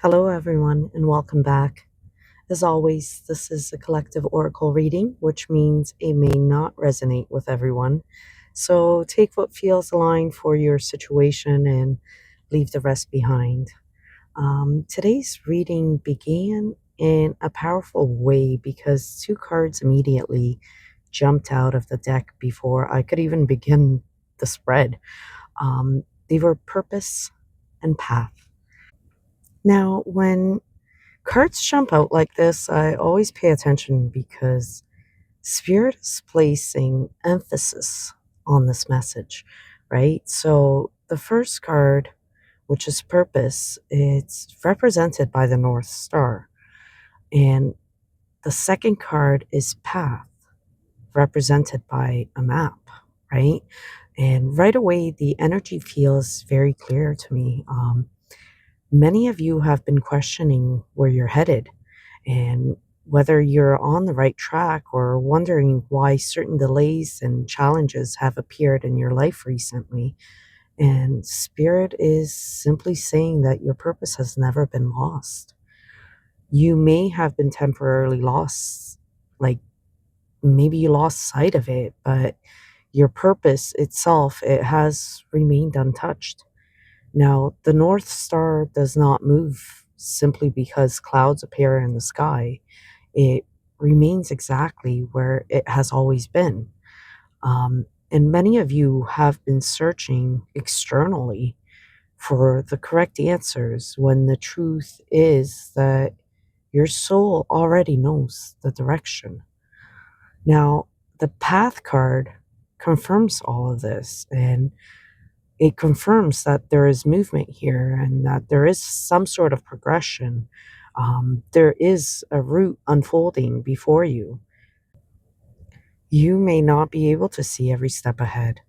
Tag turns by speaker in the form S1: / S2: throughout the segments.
S1: Hello, everyone, and welcome back. As always, this is a collective oracle reading, which means it may not resonate with everyone. So take what feels aligned for your situation and leave the rest behind. Today's reading began in a powerful way because two cards immediately jumped out of the deck before I could even begin the spread. They were purpose and path. Now, when cards jump out like this, I always pay attention because Spirit is placing emphasis on this message, right? So the first card, which is purpose, it's represented by the North Star. And the second card is path, represented by a map, right? And right away, the energy feels very clear to me. Many of you have been questioning where you're headed and whether you're on the right track or wondering why certain delays and challenges have appeared in your life recently. And Spirit is simply saying that your purpose has never been lost. You may have been temporarily lost, like maybe you lost sight of it, but your purpose itself, it has remained untouched. Now, the North Star does not move simply because clouds appear in the sky. It remains exactly where it has always been. And many of you have been searching externally for the correct answers when the truth is that your soul already knows the direction. Now, the path card confirms all of this, and it confirms that there is movement here and that there is some sort of progression. There is a route unfolding before you. You may not be able to see every step ahead,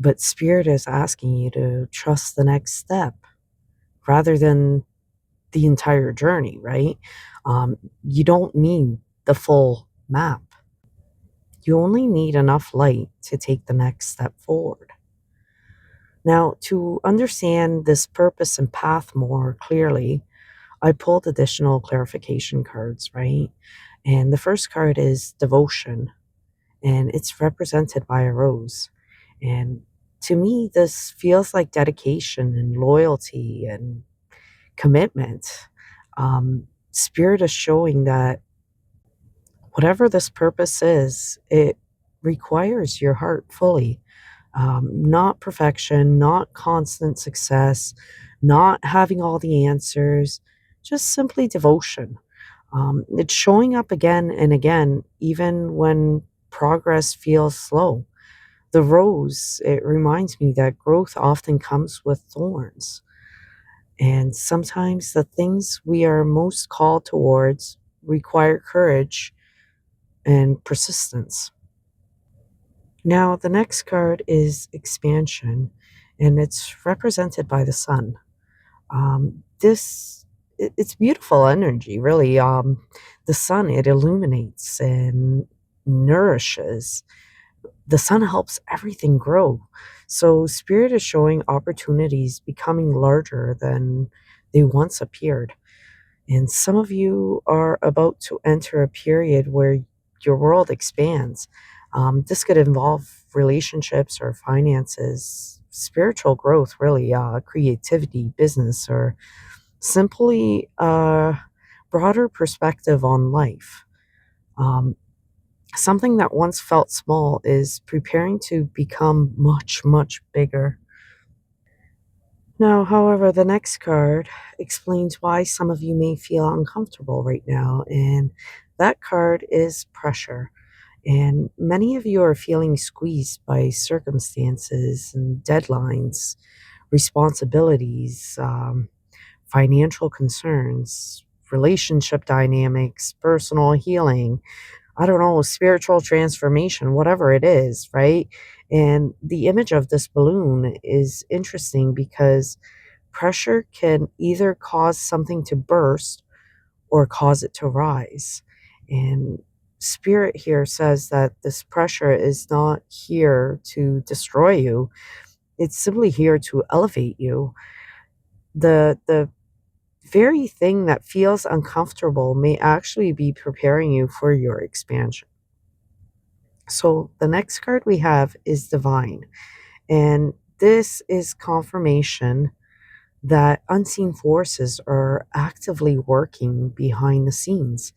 S1: but Spirit is asking you to trust the next step rather than the entire journey, right? You don't need the full map. You only need enough light to take the next step forward. Now, to understand this purpose and path more clearly, I pulled additional clarification cards, right? And the first card is devotion, and it's represented by a rose. And to me, this feels like dedication and loyalty and commitment. Spirit is showing that whatever this purpose is, it requires your heart fully. Not perfection, not constant success, not having all the answers, just simply devotion. It's showing up again and again, even when progress feels slow. The rose, it reminds me that growth often comes with thorns. And sometimes the things we are most called towards require courage and persistence. Now, the next card is expansion, and it's represented by the sun. It's beautiful energy, really. The sun, it illuminates and nourishes. The sun helps everything grow. So, spirit is showing opportunities becoming larger than they once appeared. And some of you are about to enter a period where your world expands. This could involve relationships or finances, spiritual growth, really, creativity, business, or simply a broader perspective on life. Um, Something that once felt small is preparing to become much, much bigger. Now, however, the next card explains why some of you may feel uncomfortable right now, and that card is pressure. And many of you are feeling squeezed by circumstances and deadlines, responsibilities, financial concerns, relationship dynamics, personal healing, I don't know, spiritual transformation, whatever it is, right? And the image of this balloon is interesting because pressure can either cause something to burst or cause it to rise. And spirit here says that this pressure is not here to destroy you, it's simply here to elevate you. The very thing that feels uncomfortable may actually be preparing you for your expansion. So the next card we have is Divine. And this is confirmation that unseen forces are actively working behind the scenes.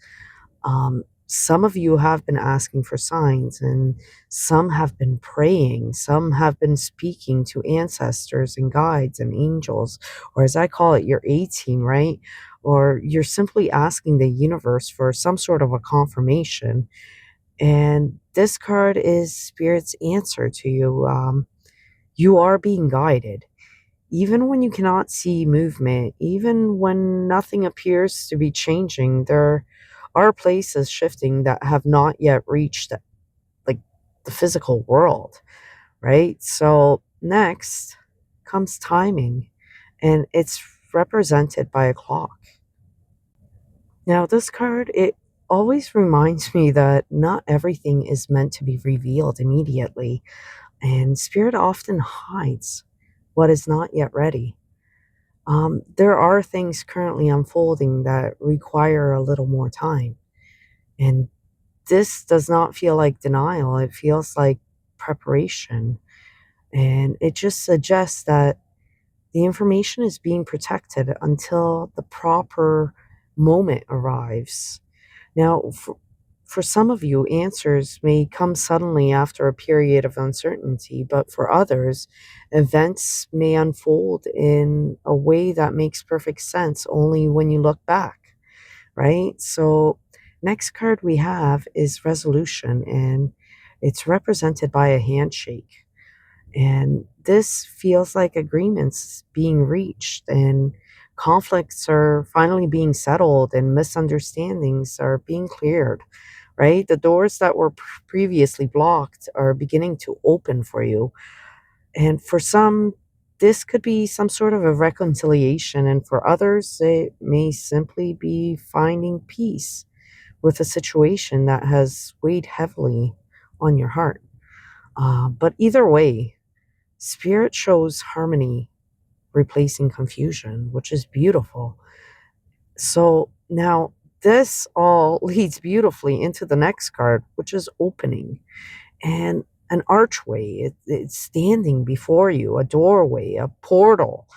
S1: Some of you have been asking for signs, and some have been praying, some have been speaking to ancestors and guides and angels, or as I call it, your A team, right? Or you're simply asking the universe for some sort of a confirmation. And this card is Spirit's answer to you. You are being guided. Even when you cannot see movement, even when nothing appears to be changing, there are places shifting that have not yet reached like the physical world, right? So next comes timing, and it's represented by a clock. Now, this card, it always reminds me that not everything is meant to be revealed immediately, and spirit often hides what is not yet ready. There are things currently unfolding that require a little more time. And this does not feel like denial, it feels like preparation. And it just suggests that the information is being protected until the proper moment arrives. Now, for some of you, answers may come suddenly after a period of uncertainty, but for others, events may unfold in a way that makes perfect sense only when you look back, right? So, next card we have is resolution, and it's represented by a handshake. And this feels like agreements being reached, and conflicts are finally being settled, and misunderstandings are being cleared, right? The doors that were previously blocked are beginning to open for you. And for some, this could be some sort of a reconciliation, and for others, it may simply be finding peace with a situation that has weighed heavily on your heart. But either way, Spirit shows harmony replacing confusion, which is beautiful. So now this all leads beautifully into the next card, which is opening. And an archway, it's standing before you, a doorway, a portal,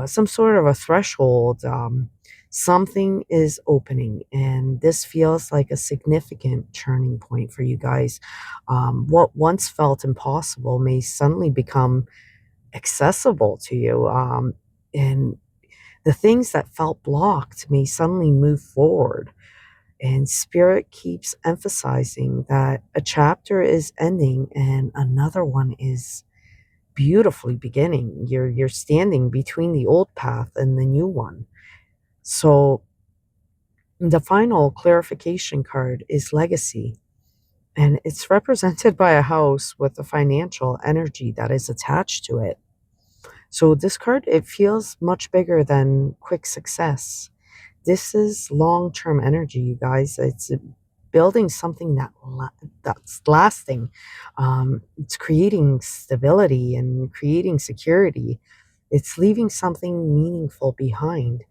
S1: some sort of a threshold. Something is opening, and this feels like a significant turning point for you guys. What once felt impossible may suddenly become accessible to you. And the things that felt blocked may suddenly move forward. And Spirit keeps emphasizing that a chapter is ending and another one is beautifully beginning. You're standing between the old path and the new one. So the final clarification card is legacy. And it's represented by a house with a financial energy that is attached to it. So this card, it feels much bigger than quick success. This is long-term energy, you guys. It's building something that's lasting. It's creating stability and creating security. It's leaving something meaningful behind.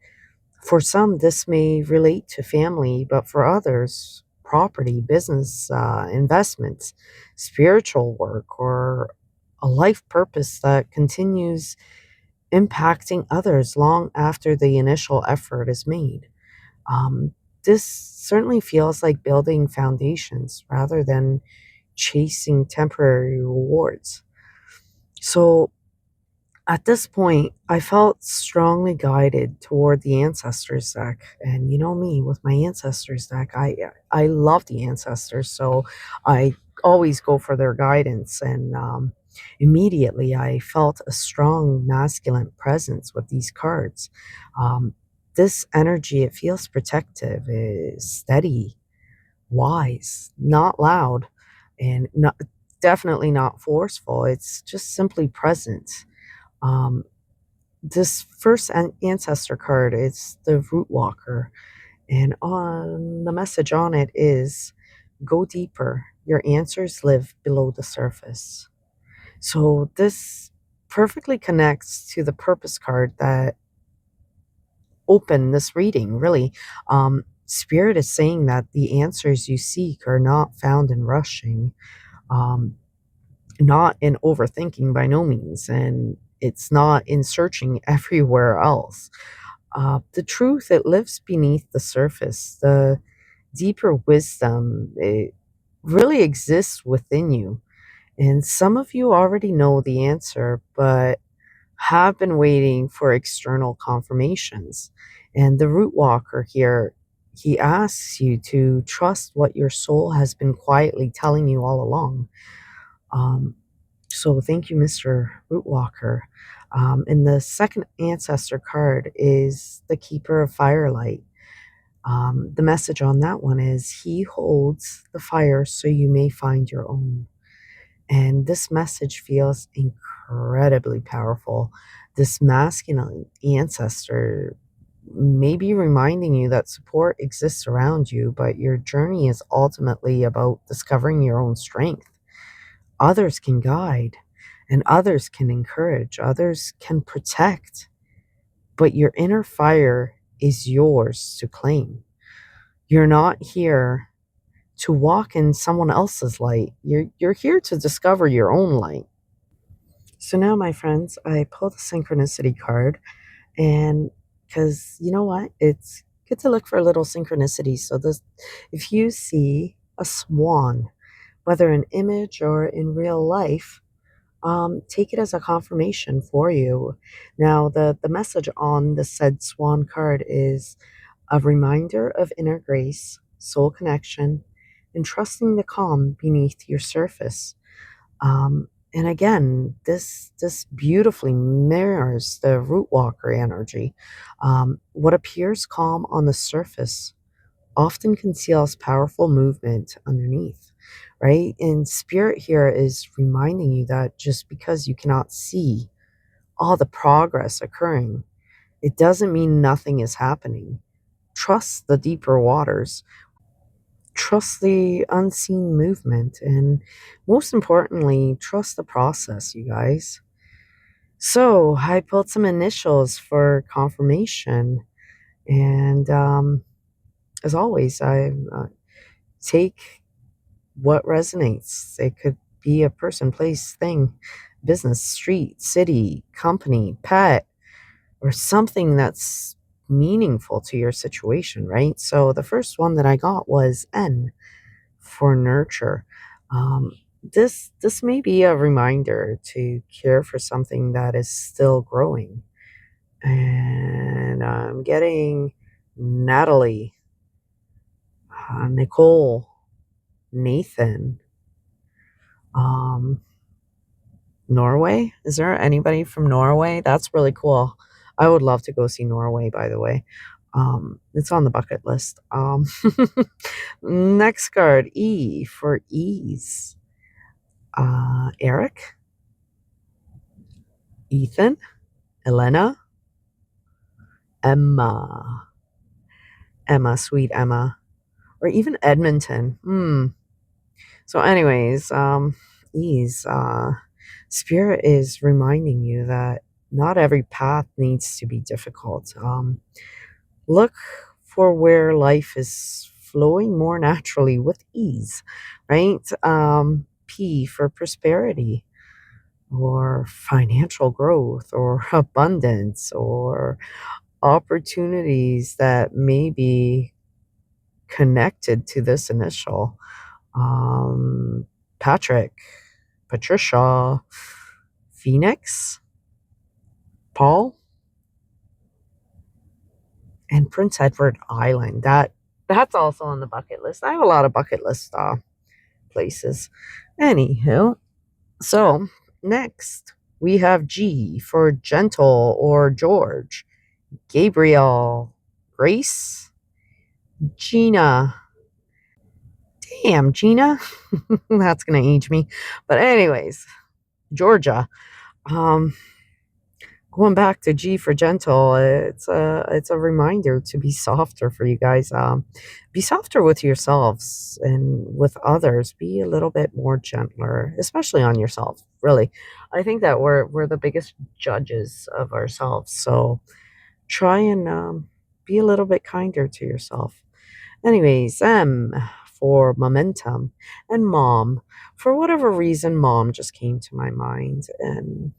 S1: For some, this may relate to family, but for others, property, business, investments, spiritual work, or a life purpose that continues impacting others long after the initial effort is made. Um, this certainly feels like building foundations rather than chasing temporary rewards. So at this point, I felt strongly guided toward the Ancestors deck. And you know me, with my Ancestors deck, I love the Ancestors, so I always go for their guidance. And immediately, I felt a strong masculine presence with these cards. Um, this energy, it feels protective, is steady, wise, not loud, and not, definitely not forceful. It's just simply present. Um, this first ancestor card is the Root Walker, and on the message on it is go deeper. Your answers live below the surface. So this perfectly connects to the purpose card that open this reading, really. Spirit is saying that the answers you seek are not found in rushing, um, not in overthinking by no means, and it's not in searching everywhere else. The truth, it lives beneath the surface. The deeper wisdom, it really exists within you. And some of you already know the answer, but have been waiting for external confirmations. And the root walker here, he asks you to trust what your soul has been quietly telling you all along. Um, so thank you, Mr. Root Walker. And the second ancestor card is the Keeper of Firelight. The message on that one is he holds the fire so you may find your own. And this message feels incredibly powerful. This masculine ancestor may be reminding you that support exists around you, but your journey is ultimately about discovering your own strength. Others can guide, and others can encourage, others can protect, but your inner fire is yours to claim. You're not here to walk in someone else's light. You're here to discover your own light. So now, my friends, I pulled a synchronicity card, and because you know what, it's good to look for little synchronicities. So this, if you see a swan, whether in image or in real life, take it as a confirmation for you. Now, the message on the said swan card is a reminder of inner grace, soul connection, and trusting the calm beneath your surface. And again, this beautifully mirrors the root walker energy. What appears calm on the surface often conceals powerful movement underneath, right? And spirit here is reminding you that just because you cannot see all the progress occurring, it doesn't mean nothing is happening. Trust the deeper waters, trust the unseen movement, and most importantly, trust the process, you guys. So I pulled some initials for confirmation, and as always, I take what resonates. It could be a person, place, thing, business, street, city, company, pet, or something that's meaningful to your situation, right? So the first one that I got was N for nurture. Um, this may be a reminder to care for something that is still growing. And I'm getting Natalie, Nicole, Nathan, um, Norway. Is there anybody from Norway? That's really cool. I would love to go see Norway, by the way. It's on the bucket list. Next card, E for ease. Eric, Ethan, Elena, Emma, sweet Emma, or even Edmonton. So, anyways, ease. Spirit is reminding you that not every path needs to be difficult. Look for where life is flowing more naturally with ease, right? P for prosperity, or financial growth, or abundance, or opportunities that may be connected to this initial. Patrick, Patricia, Phoenix, Paul, and Prince Edward Island. That's also on the bucket list. I have a lot of bucket list places. Anywho, so next we have G for gentle or George, Gabriel, Grace, Gina. Damn, Gina. That's gonna age me. But anyways, Georgia. Um, Going back to G for gentle, it's a reminder to be softer for you guys. Be softer with yourselves and with others. Be a little bit more gentler, especially on yourself. Really, I think that we're the biggest judges of ourselves. So try and be a little bit kinder to yourself. Anyways, M for momentum, and mom. For whatever reason, mom just came to my mind. And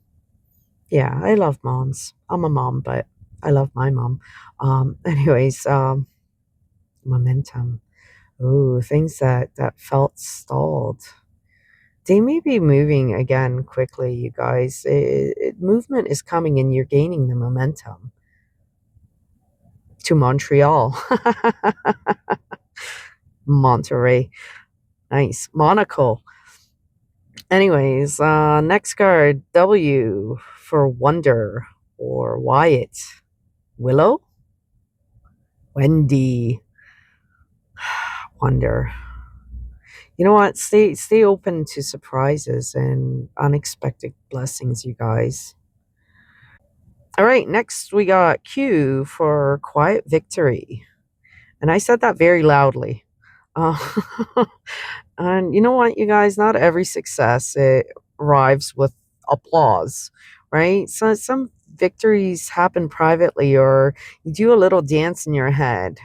S1: yeah, I love moms. I'm a mom, but I love my mom. Anyways, momentum. Ooh, things that felt stalled. They may be moving again quickly, you guys. Movement is coming and you're gaining the momentum. To Montreal. Monterey. Nice. Monaco. Anyways, next card, W for Wonder or Wyatt. Willow? Wendy. Wonder. You know what? Stay open to surprises and unexpected blessings, you guys. All right, next we got Q for Quiet Victory. And I said that very loudly. Uh, and you know what, you guys? Not every success it arrives with applause, right? So some victories happen privately, or you do a little dance in your head,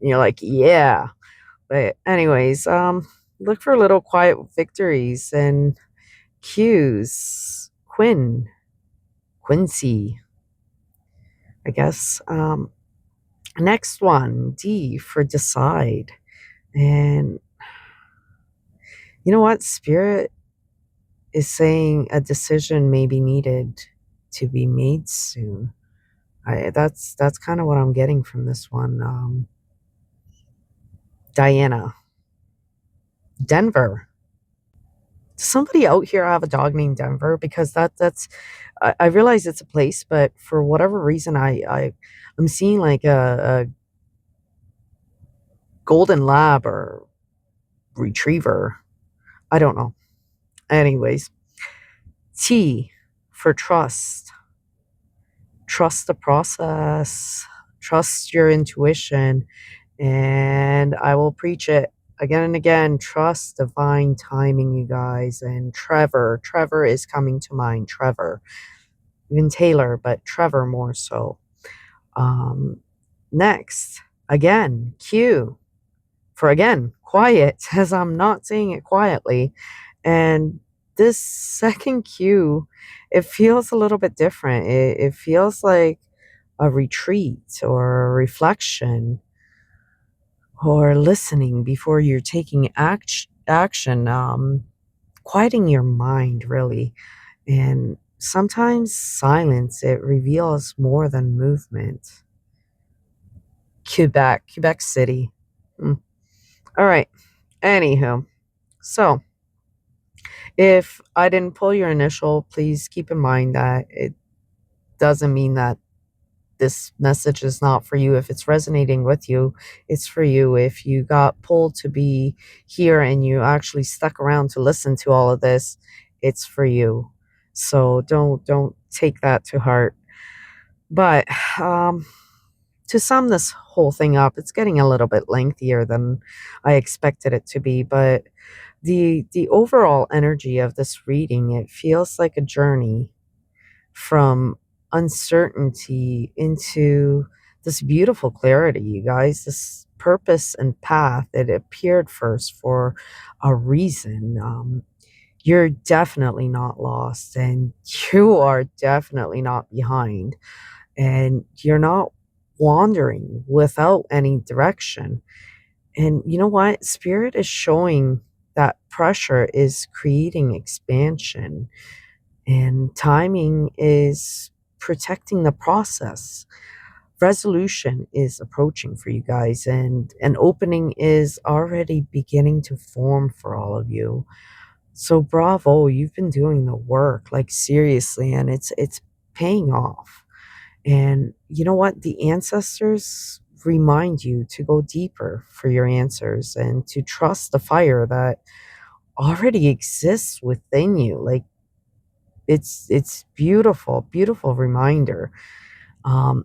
S1: and you're like, "Yeah." But anyways, look for little quiet victories and cues. Quincy, I guess. Next one, D for decide. And you know what? Spirit is saying a decision may be needed to be made soon. That's kind of what I'm getting from this one. Diana, Denver. Does somebody out here have a dog named Denver? Because that's I realize it's a place, but for whatever reason, I'm seeing like a golden lab or retriever. I don't know. Anyways, T for trust. Trust the process. Trust your intuition. And I will preach it again and again. Trust divine timing, you guys. And Trevor is coming to mind. Trevor, even Taylor, but Trevor more so. Um, Next, again, Q for again, quiet, as I'm not saying it quietly. And this second Q, it feels a little bit different. It feels like a retreat or a reflection or listening before you're taking action, quieting your mind, really. And sometimes silence, it reveals more than movement. Quebec City. Mm. All right. Anywho, so if I didn't pull your initial, please keep in mind that it doesn't mean that this message is not for you. If it's resonating with you, it's for you. If you got pulled to be here and you actually stuck around to listen to all of this, it's for you. So don't take that to heart. But to sum this whole thing up, it's getting a little bit lengthier than I expected it to be, but the overall energy of this reading, it feels like a journey from uncertainty into this beautiful clarity, you guys. This purpose and path, it appeared first for a reason. You're definitely not lost, and you are definitely not behind, and you're not wandering without any direction. And you know what? Spirit is showing that pressure is creating expansion, and timing is protecting the process. Resolution is approaching for you guys, and an opening is already beginning to form for all of you. So bravo, you've been doing the work, like seriously, and it's paying off. And you know what? The ancestors remind you to go deeper for your answers and to trust the fire that already exists within you. Like it's beautiful, beautiful reminder. Um,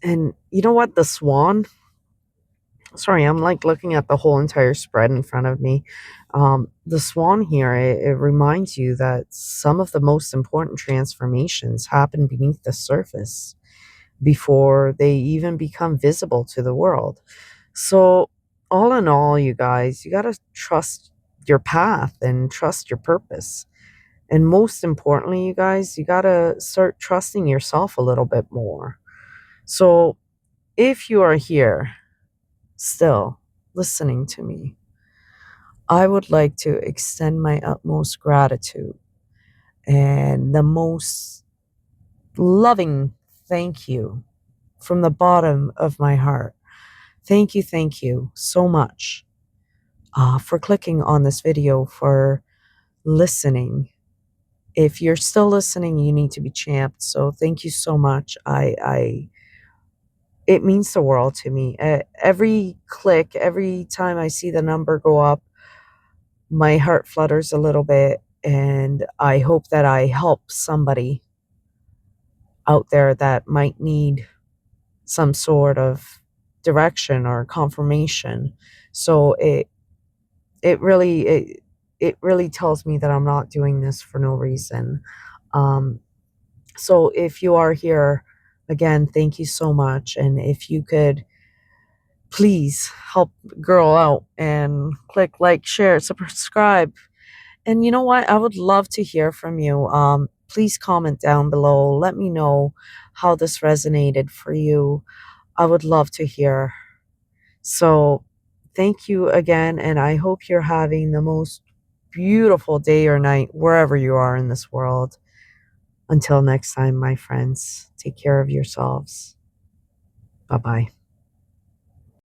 S1: and you know what? The swan. Sorry, I'm like looking at the whole entire spread in front of me. The swan here, it reminds you that some of the most important transformations happen beneath the surface. before they even become visible to the world. So, all in all, you guys, you got to trust your path and trust your purpose. And most importantly, you guys, you got to start trusting yourself a little bit more. So, if you are here still listening to me, I would like to extend my utmost gratitude and the most loving thank you from the bottom of my heart. Thank you so much for clicking on this video, for listening. If you're still listening, you need to be champed. So thank you so much. It means the world to me. Every click, every time I see the number go up, my heart flutters a little bit, and I hope that I help somebody out there that might need some sort of direction or confirmation. So it really it really tells me that I'm not doing this for no reason. Um, so if you are here, again, thank you so much. And if you could please help girl out and click like, share, subscribe. And you know what? I would love to hear from you. Please comment down below. Let me know how this resonated for you. I would love to hear. So, thank you again, and I hope you're having the most beautiful day or night wherever you are in this world. Until next time, my friends, take care of yourselves. Bye bye.